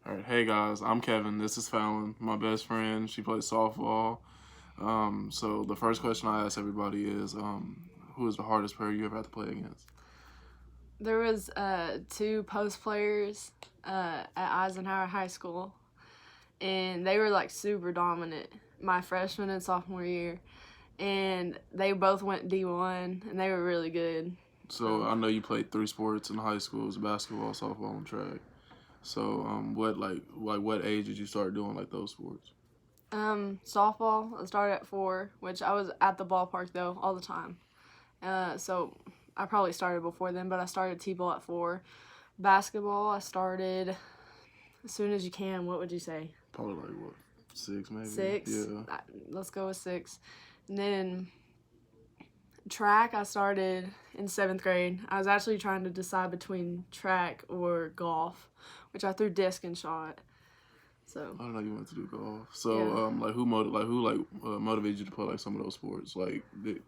All right, hey guys, I'm Kevin. This is Falon, my best friend. She plays softball. So the first question I ask everybody is, who is the hardest player you ever had to play against? There was two post players at Eisenhower High School, and they were like super dominant my freshman and sophomore year, and they both went D1, and they were really good. So I know you played 3 sports in high school: it was basketball, softball, and track. So what age did you start doing like those sports? Softball, I started at 4, which I was at the ballpark though all the time. So I probably started before then, but I started T-ball at 4. Basketball, I started as soon as you can. What would you say? Probably like what, 6 maybe? 6? Yeah. Let's go with 6. And then track, I started in 7th grade. I was actually trying to decide between track or golf, which I threw disc and shot. So I don't know you wanted to do golf. So yeah. who motivated you to play like some of those sports? Like did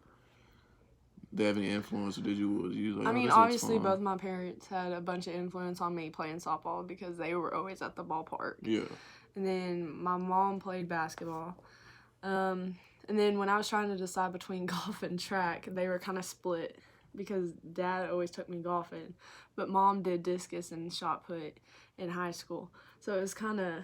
they have any influence, or was you like? I mean, This looks obviously, fun. both my parents had a bunch of influence on me playing softball because they were always at the ballpark. Yeah. And then my mom played basketball. And then when I was trying to decide between golf and track, they were kind of split because Dad always took me golfing, but Mom did discus and shot put in high school. So it was kind of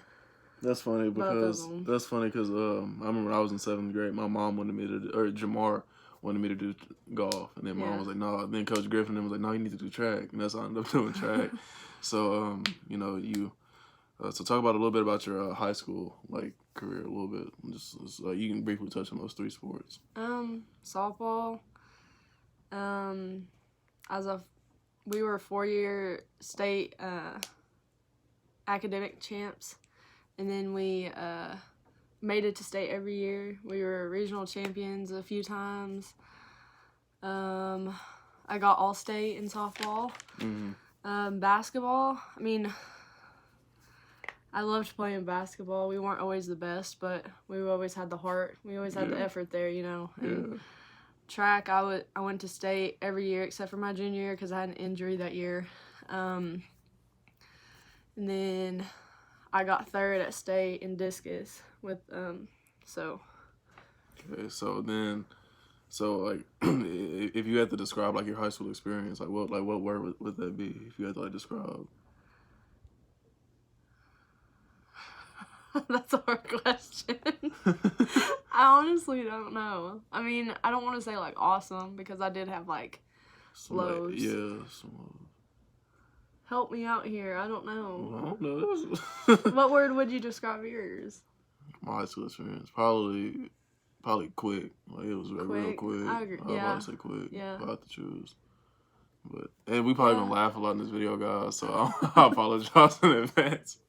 That's funny both of them. I remember when I was in 7th grade, my mom wanted me to, or Jamar wanted me to do golf, and then Mom was like, "No." Then Coach Griffin was like, "No, you need to do track," and that's how I ended up doing track. So so talk about a little bit about your high school like career a little bit. Just you can briefly touch on those 3 sports. Softball. We were 4-year state academic champs, and then we made it to state every year. We were regional champions a few times. I got all-state in softball. Basketball, I mean, I loved playing basketball. We weren't always the best, but we always had the heart. We always had the effort there, And track, I went to state every year except for my junior year because I had an injury that year. And then I got 3rd at state in discus with so. Okay, so if you had to describe like your high school experience, like what word would that be if you had to like describe? That's a hard question. I honestly don't know. I mean, I don't want to say like awesome because I did have like lows. Some lows. Help me out here. I don't know. I don't know. What word would you describe yours? My high school experience, probably quick. Like it was real quick. I agree. I'd probably say quick. Yeah. If I had to choose. And we probably gonna laugh a lot in this video, guys. So I apologize in advance.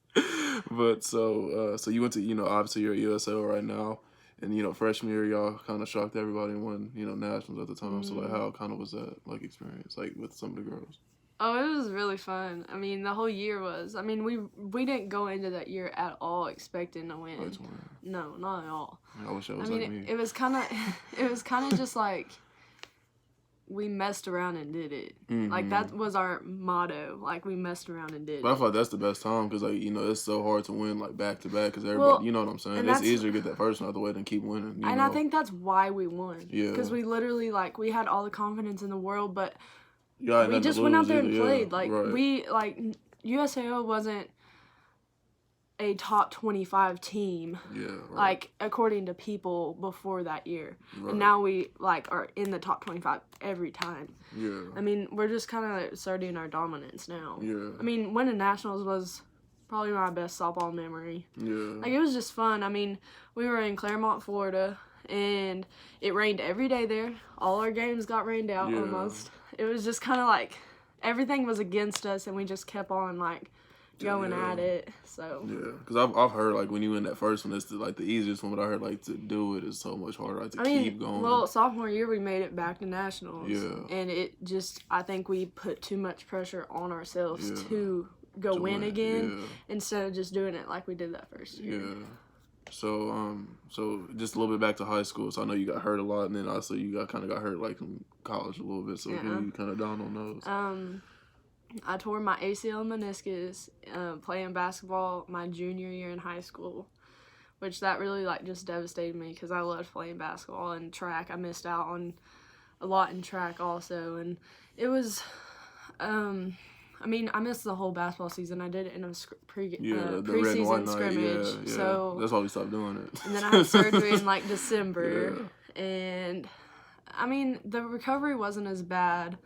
But so you went to obviously you're at USAO right now, and freshman year y'all kind of shocked everybody and won nationals at the time. So like how kind of was that like experience like with some of the girls? Oh, it was really fun. I mean, the whole year was. I mean, we didn't go into that year at all expecting to win. No, not at all. I wish I was like me. It was kind of just like we messed around and did it. Like that was our motto. Like we messed around and did it. But I feel like that's the best time because it's so hard to win like back to back because everybody, you know what I'm saying. It's easier to get that first one out the way than keep winning. And I think that's why we won. Yeah. Because we literally we had all the confidence in the world, but we just went out there and played. Right. USAO wasn't a top 25 team. Yeah. Right. Like according to people before that year. Right. And now we are in the top 25 every time. Yeah. I mean, we're just kind of asserting our dominance now. Yeah. I mean, winning nationals was probably my best softball memory. Yeah. Like it was just fun. I mean, we were in Claremont, Florida, and it rained every day there. All our games got rained out almost. It was just kind of like everything was against us, and we just kept on going at it. So yeah, because I've heard like when you win that first one, it's the easiest one, but I heard like to do it is so much harder. Keep going. Well, sophomore year we made it back to nationals. Yeah, and I think we put too much pressure on ourselves to win again instead of just doing it like we did that first year. Yeah. So just a little bit back to high school. So I know you got hurt a lot, and then also you got hurt like in college a little bit. So can you kind of down on those? I tore my ACL and meniscus playing basketball my junior year in high school, which that really like just devastated me because I loved playing basketball and track. I missed out on a lot in track also, and it was, I mean, I missed the whole basketball season. I did it in a preseason scrimmage, yeah. So that's why we stopped doing it. And then I had surgery in like December, and I mean the recovery wasn't as bad,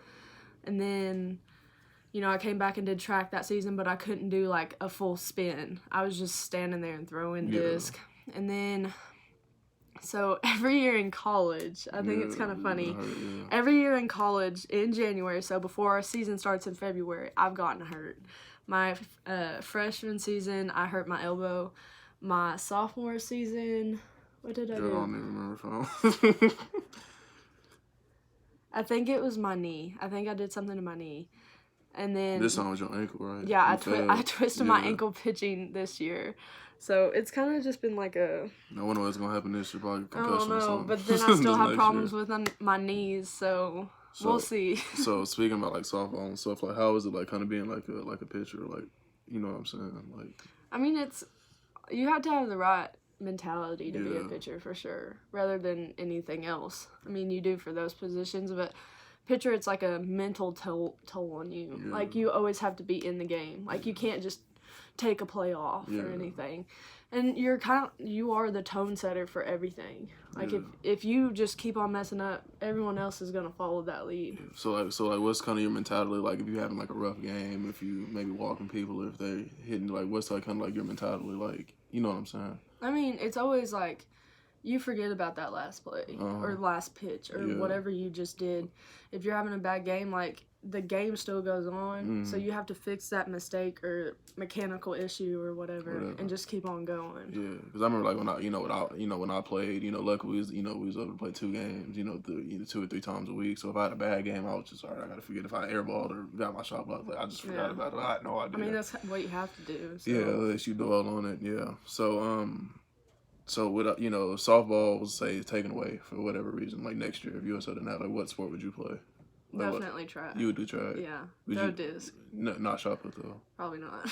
and then. I came back and did track that season, but I couldn't do, like, a full spin. I was just standing there and throwing disc. And then, so every year in college, I think it's kind of funny. Every year in college in January, so before our season starts in February, I've gotten hurt. My freshman season, I hurt my elbow. My sophomore season, what did I do? I don't even remember. I think it was my knee. I think I did something to my knee. And then this time was your ankle, right? Yeah, I twisted my ankle pitching this year, so it's kind of just been like a. I wonder what's gonna happen this year. Probably concussion I don't know, or something. but then I still have problems with my knees, so we'll see. So speaking about like softball and stuff, like how is it like kind of being like a pitcher, like you know what I'm saying, like. I mean, you have to have the right mentality to be a pitcher for sure, rather than anything else. I mean, you do for those positions, but. Pitcher, it's like a mental toll on you. Yeah. Like, you always have to be in the game. Like, you can't just take a play off or anything. And you are the tone setter for everything. Like, if you just keep on messing up, everyone else is going to follow that lead. Yeah. So what's kind of your mentality? Like, if you're having, like, a rough game, if you maybe walking people, if they're hitting, like, what's, like, kind of, like, your mentality? Like, you know what I'm saying? I mean, it's always, like, you forget about that last play or last pitch or whatever you just did. If you're having a bad game, like, the game still goes on, so you have to fix that mistake or mechanical issue or whatever. And just keep on going. Yeah, because I remember, like, when I played, luckily, we was able to play 2 games, either 2 or 3 times a week. So if I had a bad game, I was just, all right, I got to forget if I airballed or got my shot blocked. Like, I just forgot about it. I had no idea. I mean, that's what you have to do. So. Yeah, unless you dwell on it, yeah. So with softball was say taken away for whatever reason, like next year if USAO didn't have, like what sport would you play? Like definitely track. You would do track. Yeah. No disc. No, not shot put though. Probably not.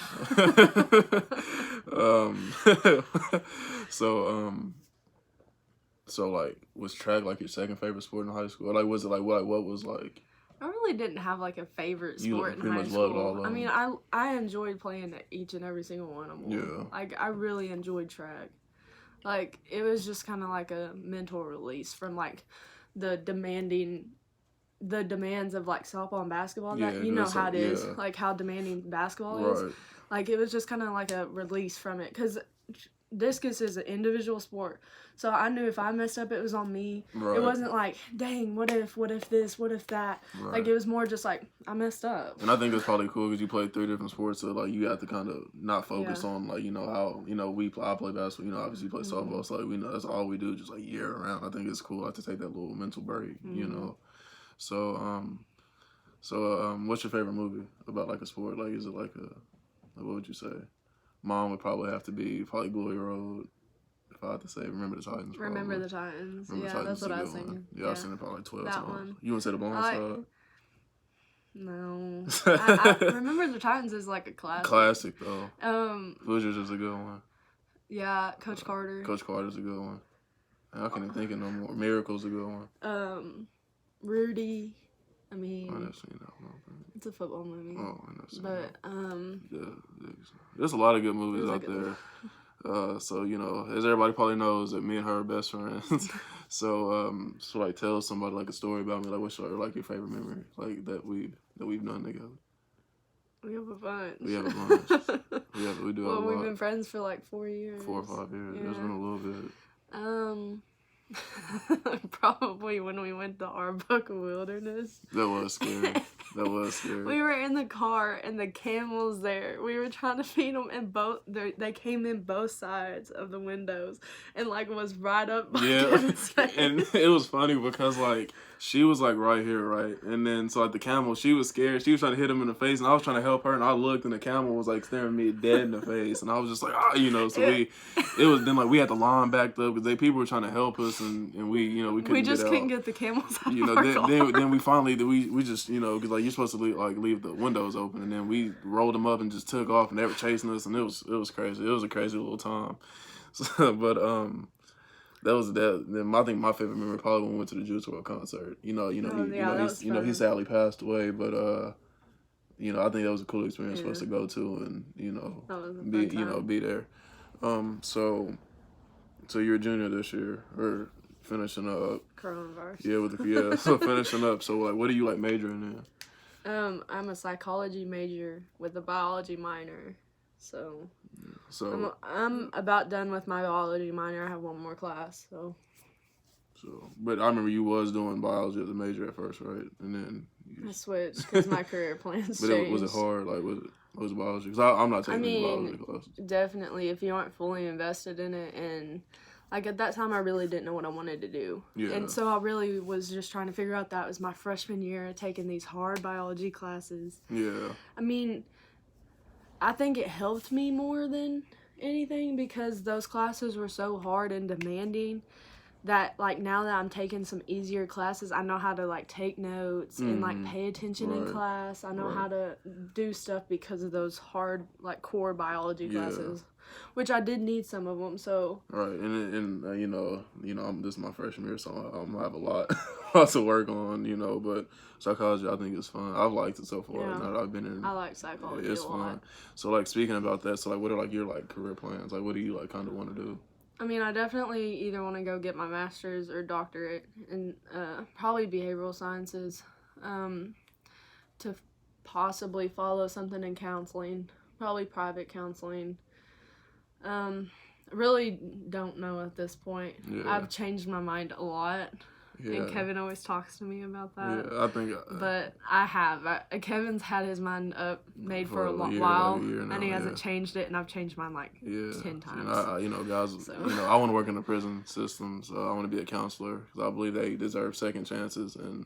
So like was track like your second favorite sport in high school? Like was it like what was like? I really didn't have like a favorite sport in high school. Loved all of them. I mean, I enjoyed playing each and every single one of them. Yeah. Like I really enjoyed track. Like, it was just kind of like a mental release from, like, the demands of, like, softball and basketball. That you know how it is, like, how demanding basketball is. Like, it was just kind of like a release from it. Because discus is an individual sport. So I knew if I messed up, it was on me. Right. It wasn't like, dang, what if this, what if that? Right. Like, it was more just like, I messed up. And I think it's probably cool because you play 3 different sports, so, like, you have to kind of not focus on, like, how, I play basketball, obviously you play softball, so, like, we know that's all we do, just, like, year round. I think it's cool. I have to take that little mental break, So, what's your favorite movie about, like, a sport? Like, is it, like, what would you say? Mine would probably have to be Glory Road. If I had to say, Remember the Titans. Probably. Remember the Titans. That's what I was thinking. Yeah, I've seen it probably like 12 that times. One. You want to say The Blind Side? No. I Remember the Titans is like a classic. Classic, though. Hoosiers is a good one. Yeah, Coach Carter. Coach Carter's a good one. I can't even think of no more. Miracle's a good one. Rudy. I mean, I never seen that one. It's a football movie. Oh, I never seen that. Yeah, there's a lot of good movies out there. So as everybody probably knows, that me and her are best friends. so like tell somebody like a story about me, like what's your favorite memory, like that we've done together. We have a bunch. We have a bunch. we do. Well, we've been friends for like 4 years. 4 or 5 years. Yeah. It's been a little bit. Probably when we went to Arbuckle Wilderness. That was scary. We were in the car and the camels there. We were trying to feed them, and they came in both sides of the windows and like was right up by Kevin's face. And it was funny because like she was like right here, right, and then so like the camel, she was scared. She was trying to hit him in the face, and I was trying to help her, and I looked, and the camel was like staring me dead in the face, and I was just like, So it was then like we had the line backed up because people were trying to help us. us, and we couldn't we just get couldn't out. get the camels out You know, of our car. then we finally we just because like you're supposed to leave the windows open, and then we rolled them up and just took off, and they were chasing us, and it was crazy. It was a crazy little time. So, but that was that. Then I think my favorite memory probably when we went to the Juice WRLD concert. He sadly passed away, but I think that was a cool experience for us to go to, and that was a fun be time. be there. So you're a junior this year, or finishing up? Coronavirus. Yeah, so finishing up. So like, what are you like majoring in? I'm a psychology major with a biology minor. So I'm about done with my biology minor. I have one more class. So, but I remember you was doing biology as a major at first, right? And then I switched because my career plans but changed. Was it hard? Like, was biology? Because I'm not taking any biology classes. Definitely, if you aren't fully invested in it, and like at that time, I really didn't know what I wanted to do. Yeah. And so I really was just trying to figure out that. It was my freshman year, taking these hard biology classes. Yeah. I mean, I think it helped me more than anything because those classes were so hard and demanding that like now that I'm taking some easier classes, I know how to like take notes and like pay attention in class. I know how to do stuff because of those hard like core biology classes, which I did need some of them. So and this is my freshman year, so I'm gonna have lots to work on, but psychology I think is fun. I've liked it so far. Yeah. Now that I've been in, I like psychology it's a fun. lot. So like speaking about that, so like what are like your like career plans? Like what do you like kind of want to do? I mean, I definitely either want to go get my master's or doctorate in probably behavioral sciences, to possibly follow something in counseling, probably private counseling. Really don't know at this point. Yeah. I've changed my mind a lot. Yeah. And Kevin always talks to me about that. Yeah, I think. But I have. Kevin's had his mind up made for a while, like a year now, and he hasn't changed it, and I've changed mine like 10 times. Guys, so. I want to work in the prison system, so I want to be a counselor because I believe they deserve second chances, and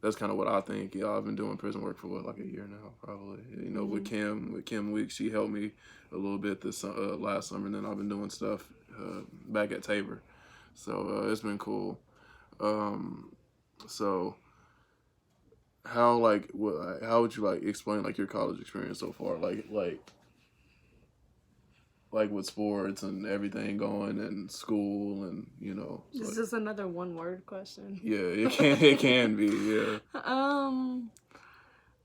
that's kind of what I think. I've been doing prison work for like a year now, probably. With Kim Weeks, she helped me a little bit this last summer, and then I've been doing stuff back at Tabor, so it's been cool. So how would you like explain like your college experience so far, like with sports and everything going and school and Is this another one-word question? Yeah, it can be, yeah.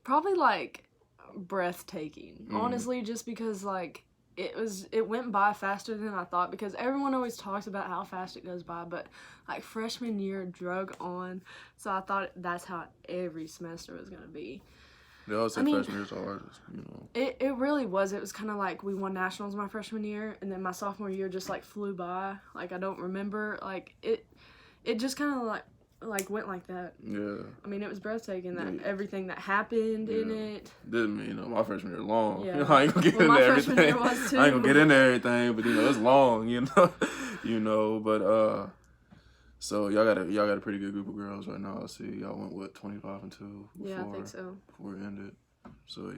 Probably like breathtaking. Honestly, just because like it went by faster than I thought because everyone always talks about how fast it goes by, but like freshman year drug on, so I thought that's how every semester was gonna be. They always say freshman year's the hardest, It really was. It was kind of like we won nationals my freshman year, and then my sophomore year just like flew by. Like I don't remember. Like it just kind of like went like that. Yeah. I mean, it was breathtaking everything that happened in it. Didn't mean my freshman year long. Yeah. I ain't gonna get into everything. Year was too. I ain't gonna get into everything, but it's long. But so y'all got a pretty good group of girls right now. I see y'all went 25-2 before. Yeah, I think so. Before it ended. So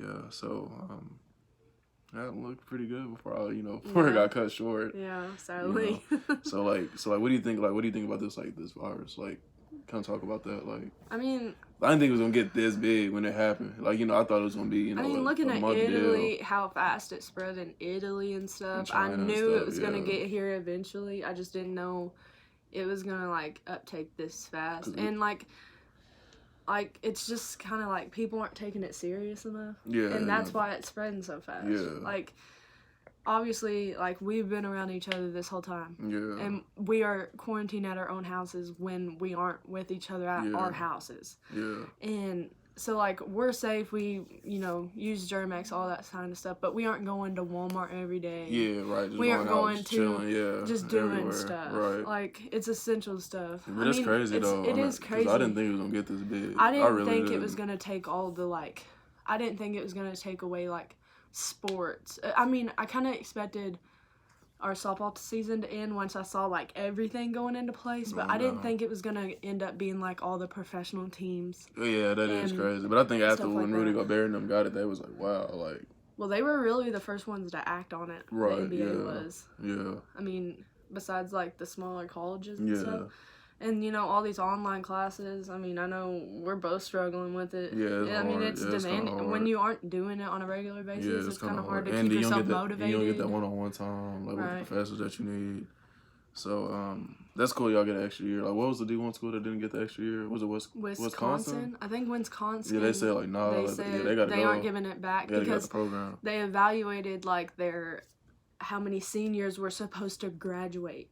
that looked pretty good before it got cut short. Yeah, sadly. So what do you think? Like, what do you think about this virus? Like, kind of talk about that. Like, I mean, I didn't think it was gonna get this big when it happened. Like, I thought it was gonna be, I mean, looking at Italy, how fast it spread in Italy and stuff, I knew it was gonna get here eventually. I just didn't know it was gonna like uptake this fast, and like it's just kind of like people aren't taking it serious enough. Yeah, and that's why it's spreading so fast. Yeah, like obviously, like we've been around each other this whole time. Yeah, and we are quarantined at our own houses when we aren't with each other at our houses. Yeah, and so, like, we're safe, we, use Germ-X, all that kind of stuff, but we aren't going to Walmart every day. Yeah, right. We aren't going to chilling, just doing everywhere. Stuff. Right. Like, it's essential stuff. But it's crazy, though. It is crazy. I didn't think it was going to get this big. I didn't think it was going to take all the, I didn't think it was going to take away, sports. I mean, I kind of expected our softball season to end once I saw everything going into place, but I didn't think it was gonna end up being all the professional teams. Yeah, that is crazy. But I think after when Rudy Gobert and them got it, they was wow, Well, they were really the first ones to act on it. Right. The NBA was. Yeah. I mean, besides like the smaller colleges and Yeah. stuff. And, you know, all these online classes, I mean, I know we're both struggling with it. Yeah, it's I mean, hard. it's Yeah, it's kinda demanding. hard. When you aren't doing it on a regular Yeah, basis, it's kind of hard to And keep then yourself you motivated. don't get that one-on-one time, like with Right. the professors that you need. So, that's cool y'all get an extra year. Like, what was the D1 school that didn't get the extra year? Was it Wisconsin? I think Wisconsin. Yeah, they said, like, nah, they like, said yeah, they gotta go. aren't giving it back Yeah, they got because the program. they evaluated, like, how many seniors were supposed to graduate.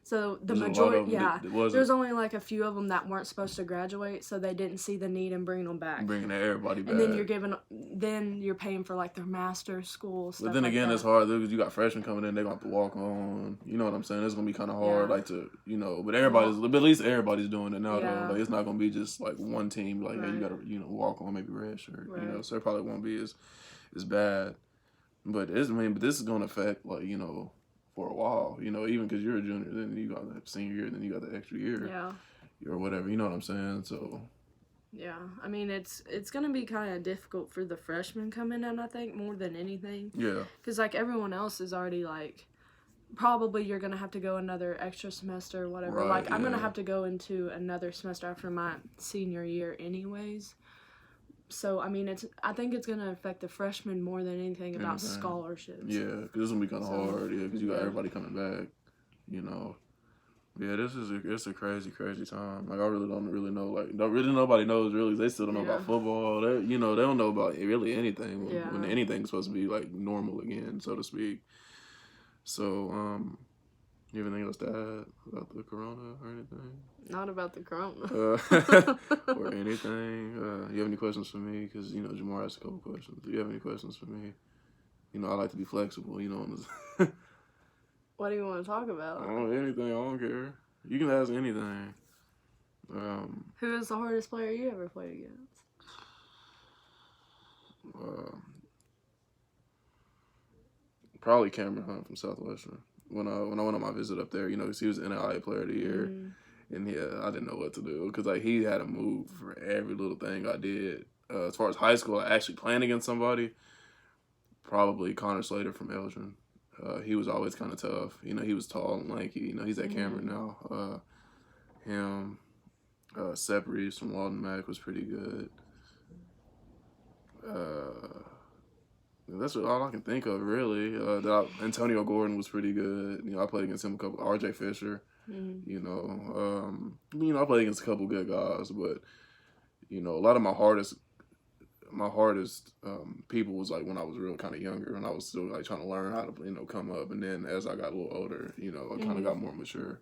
So the majority, there's only like a few of them that weren't supposed to graduate, so they didn't see the need in bringing them back. Bringing everybody back. And then you're paying for like their master's school stuff. But then like again, that. it's hard because you got freshmen coming in, they're gonna have to walk on. You know what I'm saying? It's gonna be kind of hard, Yeah. like to, you know. But at least everybody's doing it now. Yeah. Though, like it's not gonna be just like one team. Like, hey, you Right. gotta, you know, walk on maybe red shirt. Right. You know, so it probably won't be as bad. But this is gonna affect, like, you know, for a while, you know, even because you're a junior, then you got that senior year, then you got the extra year, Yeah. or whatever. You know what I'm saying? So Yeah, I mean it's gonna be kind of difficult for the freshmen coming in, I think, more than anything. yeah, Because like everyone else is already like, probably you're gonna have to go another extra semester or whatever. Right, Like I'm gonna yeah. have to go into another semester after my senior year, anyways. So I mean I think it's gonna affect the freshmen more than anything about Anything. scholarships. yeah, because this is gonna be kind of hard, yeah, because you got yeah. everybody coming back, you know. Yeah, it's a crazy time. Like I really don't really know. Like nobody knows really. They still don't know about Yeah. football. They don't know about really anything Yeah. when anything's supposed to be like normal again, so to speak. So you have anything else to add about the corona or anything? Not about the corona. Or anything? You have any questions for me? Because you know Jamar asked a couple questions. Do you have any questions for me? You know I like to be flexible. You know. What do you want to talk about? Anything. I don't care. You can ask anything. Who is the hardest player you ever played against? Probably Cameron Hunt from Southwestern. When I went on my visit up there, you know, because he was the NAIA Player of the Year, and yeah, I didn't know what to do because like he had a move for every little thing I did. As far as high school, actually playing against somebody, probably Connor Slater from Elgin. He was always kind of tough. You know, he was tall and lanky. You know, he's at Cameron now. Him, Sep Reeves from Walden Mac was pretty good. That's all I can think of, really. Antonio Gordon was pretty good. You know, I played against him a couple. R.J. Fisher. You know, I played against a couple good guys, but you know, a lot of my hardest people was like when I was real kind of younger and I was still like trying to learn how to, you know, come up. And then as I got a little older, you know, I kind of got more mature.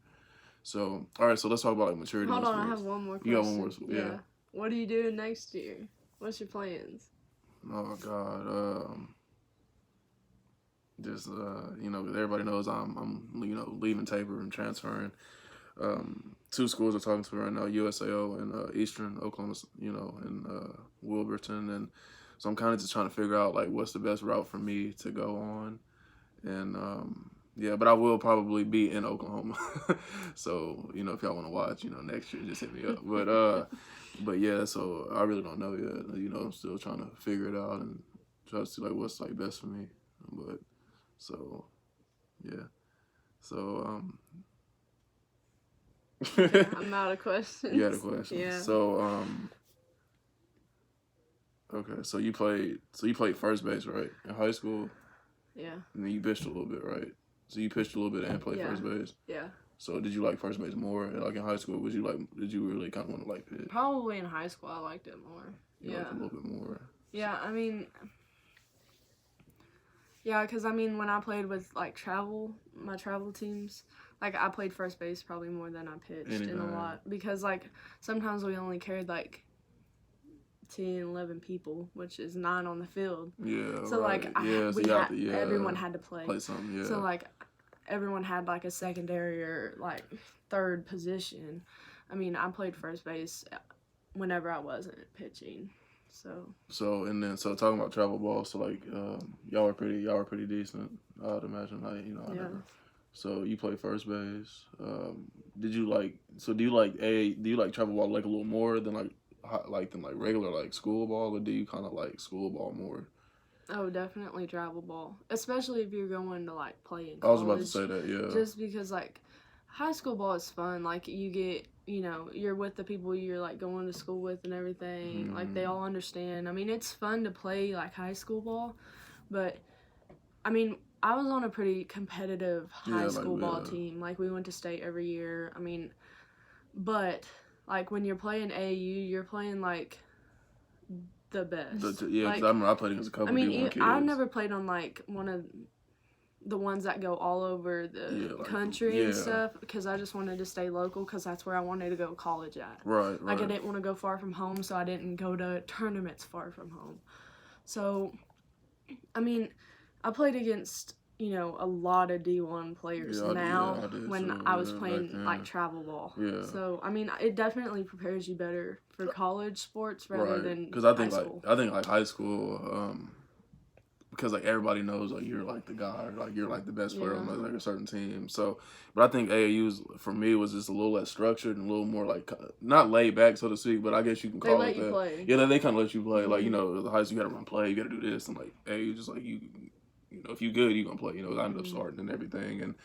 So, all right, so let's talk about like maturity. Hold on, I have one more question. You got one more, yeah. What are you doing next year? What's your plans? Oh God, just you know, everybody knows I'm you know leaving Tabor and transferring. Two schools I'm talking to right now, USAO and Eastern Oklahoma, you know, and Wilburton, and so I'm kind of just trying to figure out like what's the best route for me to go on, and yeah, but I will probably be in Oklahoma, so you know if y'all want to watch, you know, next year just hit me up, but yeah, so I really don't know yet, you know, I'm still trying to figure it out and try to see like what's like best for me, but so yeah, so I'm out of questions. You had a question. Yeah. So okay, so you played first base, right? In high school? Yeah. And then you pitched a little bit, right? So you pitched a little bit and played first base? Yeah. So did you like first base more? Like in high school, did you really kind of want to like pitch? Probably in high school I liked it more. You liked it a little bit more. Yeah, I mean, yeah, because I mean, when I played with like my travel teams, like I played first base probably more than I pitched in a lot because like sometimes we only carried like 10, 11 people, which is 9 on the field. Yeah. So right. like everyone had to play. Play something. Yeah. So like everyone had like a secondary or like third position. I mean, I played first base whenever I wasn't pitching. So talking about travel ball, so like y'all were pretty decent, I'd imagine. Like, you know, yeah. So you play first base. Do you like travel ball like a little more than like regular like school ball, or do you kind of like school ball more? Oh, definitely travel ball, especially if you're going to like play in I was college. about to say that, yeah. Just because like high school ball is fun. Like you get, you're with the people you're like going to school with and everything. Like they all understand. I mean, it's fun to play like high school ball, but I mean, I was on a pretty competitive high school ball team. Like we went to state every year. I mean, but like when you're playing AAU, you're playing like the best. Because like, I remember I played against a couple D1 kids. I've never played on like one of the ones that go all over the country and stuff, because I just wanted to stay local, because that's where I wanted to go to college at. Right. Like I didn't want to go far from home, so I didn't go to tournaments far from home. So, I mean, I played against, a lot of D1 players when I was playing like travel ball. Yeah. So, I mean, it definitely prepares you better for college sports rather than because I think high school, because like everybody knows like you're like the guy, or, like you're like the best player on like a certain team. So, but I think AAU's for me was just a little less structured and a little more like not laid back, so to speak. But I guess you can call it that. They let you play. Yeah, they kind of let you play. Like the high school, you got to run play, you got to do this, and like AAU just like you if you good, you gonna play. I ended up starting and everything, and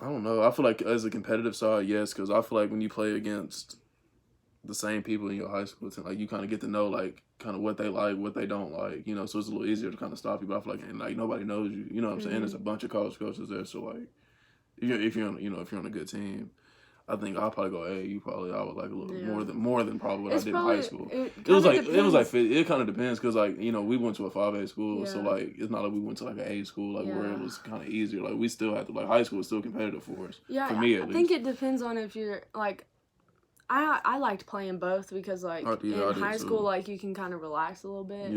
I don't know. I feel like as a competitive side, yes, because I feel like when you play against the same people in your high school team, like you kind of get to know like kind of what they like, what they don't like, so it's a little easier to kind of stop you. But I feel like nobody knows you, what I'm saying? There's a bunch of college coaches there, so like if you're on a good team, I think I'll probably go AAU. Probably I would like a little more than probably what I did in high school. It kind of depends, because like we went to a 5A school, so like it's not like we went to like an A school where it was kind of easier. Like we still had to high school was still competitive for us. Yeah, for me at least. I think it depends on if you're like. I liked playing both, because like in high school like you can kind of relax a little bit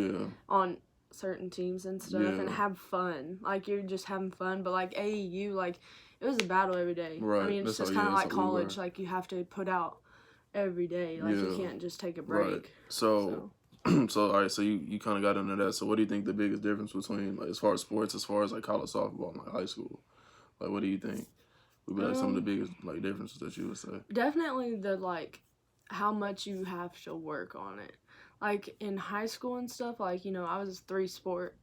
on certain teams and stuff and have fun. Like you're just having fun, but like AEU, like it was a battle every day. Right. I mean, it's just kind of like college. Like you have to put out every day. Like you can't just take a break. Right. So all right. So you kind of got into that. So what do you think the biggest difference between like as far as sports, as far as like college softball and like high school? Like what do you think would be like some of the biggest like differences that you would say? Definitely the like how much you have to work on it. Like in high school and stuff, like I was 3-sport.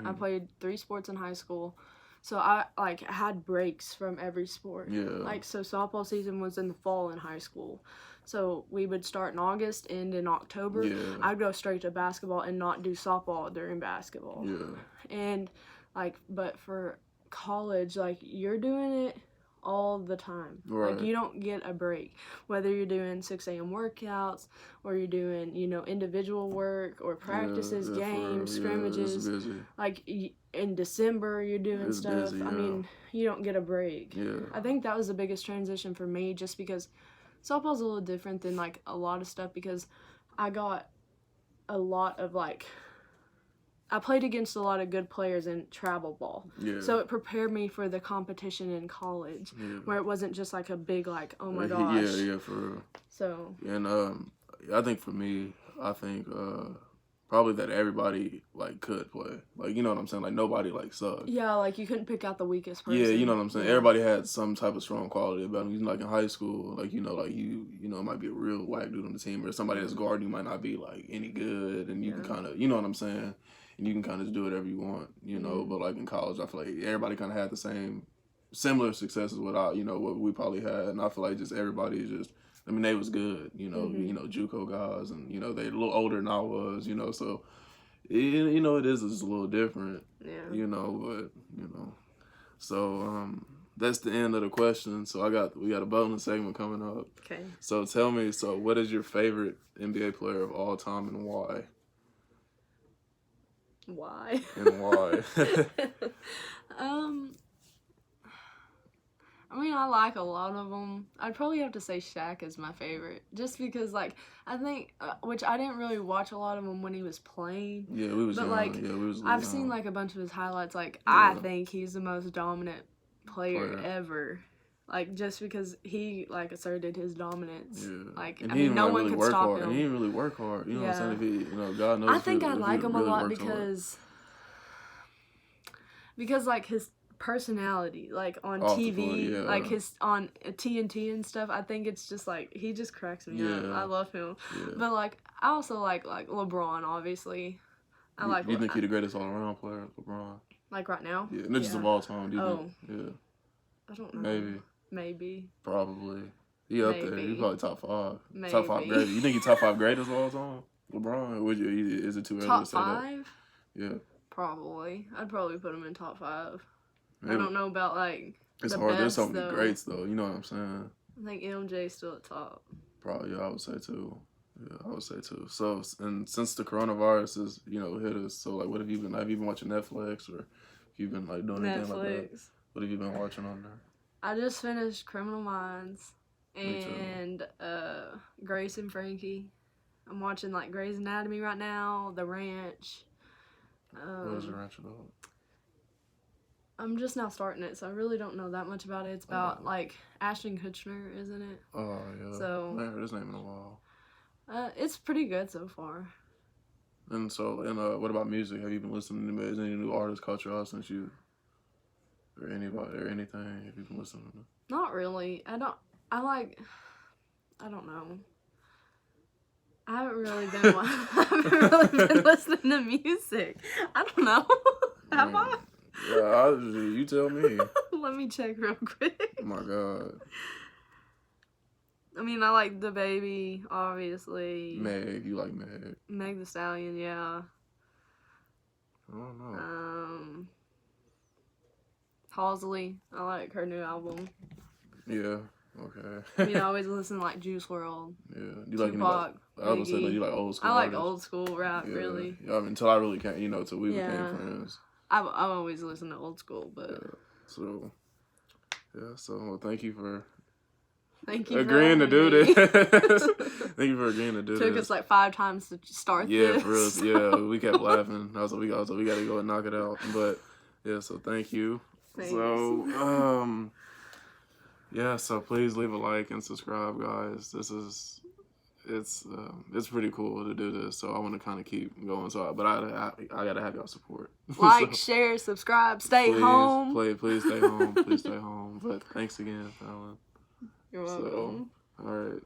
I played 3 sports in high school, so I like had breaks from every sport. Yeah. Like so, softball season was in the fall in high school, so we would start in August, end in October. Yeah. I'd go straight to basketball and not do softball during basketball. Yeah. And like, but for college, like you're doing it all the time. Right. Like you don't get a break, whether you're doing 6 a.m. workouts or you're doing individual work or practices, games, scrimmages. Like in December you're doing stuff. I mean, you don't get a break. I think that was the biggest transition for me, just because softball's a little different than like a lot of stuff, because I got a lot of like I played against a lot of good players in travel ball. Yeah. So it prepared me for the competition in college, where it wasn't just like a big like, oh my gosh. Yeah, for real. So. And I think for me, probably that everybody like could play. Like, you know what I'm saying? Like nobody like sucked. Yeah, like you couldn't pick out the weakest person. Yeah, you know what I'm saying? Everybody had some type of strong quality about them. Like in high school, like you might be a real whack dude on the team, or somebody that's guarding you might not be like any good, and you can kind of, you know what I'm saying? And you can kind of just do whatever you want, But like in college, I feel like everybody kind of had the similar successes what we probably had, and I feel like just everybody is just. I mean, they was good, JUCO guys, and they a little older than I was, So, it is just a little different, but So, that's the end of the question. So we got a bonus segment coming up. Okay. So tell me, what is your favorite NBA player of all time and why? Why? And why? I mean, I like a lot of them. I'd probably have to say Shaq is my favorite, just because, like, I think, which I didn't really watch a lot of him when he was playing. Yeah, we was young. Like, yeah, we was I've seen, like, a bunch of his highlights. Like, I think he's the most dominant player ever. Like, just because he, like, asserted his dominance. Yeah. Like, and I mean, no one really could stop hard. him. And he didn't really work hard. You know what I'm saying? If he, God knows. I think I like him a lot because, like, his personality, like on TV, like his on TNT and stuff. I think it's just like he just cracks me up. I love him, but like I also like LeBron. Obviously, I like. You think he's the greatest all-around player, LeBron? Like right now? Yeah, not just of all time. Do you think? Yeah. I don't know. Maybe. Probably. He up there. He's probably top 5. Maybe. Top 5 greatest. You think he's top 5 greatest of all time? LeBron? Would you? Is it too early to say that? Top 5? Yeah. Probably. I'd probably put him in top 5. Maybe. I don't know about like. It's the hard. best, There's so many though. greats though. You know what I'm saying? I think MJ's still at top. Probably. Yeah, I would say too. Yeah, I would say too. So, and since the coronavirus is, hit us, so like, what have you been? Have you been watching Netflix, or have you been like doing anything like that? What have you been watching on there? I just finished Criminal Minds and Grace and Frankie. I'm watching like Grey's Anatomy right now, The Ranch. What is The Ranch about? I'm just now starting it, so I really don't know that much about it. It's about like Ashton Kutcher, isn't it? Oh yeah. So I haven't heard his name in a while. It's pretty good so far. And so, what about music? Have you been listening to any new artists caught your eye since you, or anybody, or anything? Have you been listening to? Not really. I don't know. I haven't really been listening to music. I don't know. Have I? Yeah, you tell me. Let me check real quick. Oh my God. I mean, I like the baby, obviously. Meg, you like Meg? Meg the Stallion, yeah. I don't know. Halsey, I like her new album. Yeah. Okay. I mean, I always listen to like Juice WRLD. Yeah. Do you like Tupac, I would say that you like old school. I like artists. old school rap, really. Yeah. I mean, until I really can't, till we became friends. I've always listened to old school, but. Yeah. So. Yeah. So well, thank you for. Thank you agreeing for to do me. this. Thank you for agreeing to do this. Took us like 5 times to start this. Yeah, for real. Yeah, we kept laughing. I was like, we got to go and knock it out. But yeah, so thank you. Thanks. So yeah, so please leave a like and subscribe, guys. It's pretty cool to do this. So I want to kind of keep going. So, but I gotta have y'all support. Like, share, subscribe, stay home. Please stay home. Please stay home. But thanks again, Falon. You're welcome. So, all right.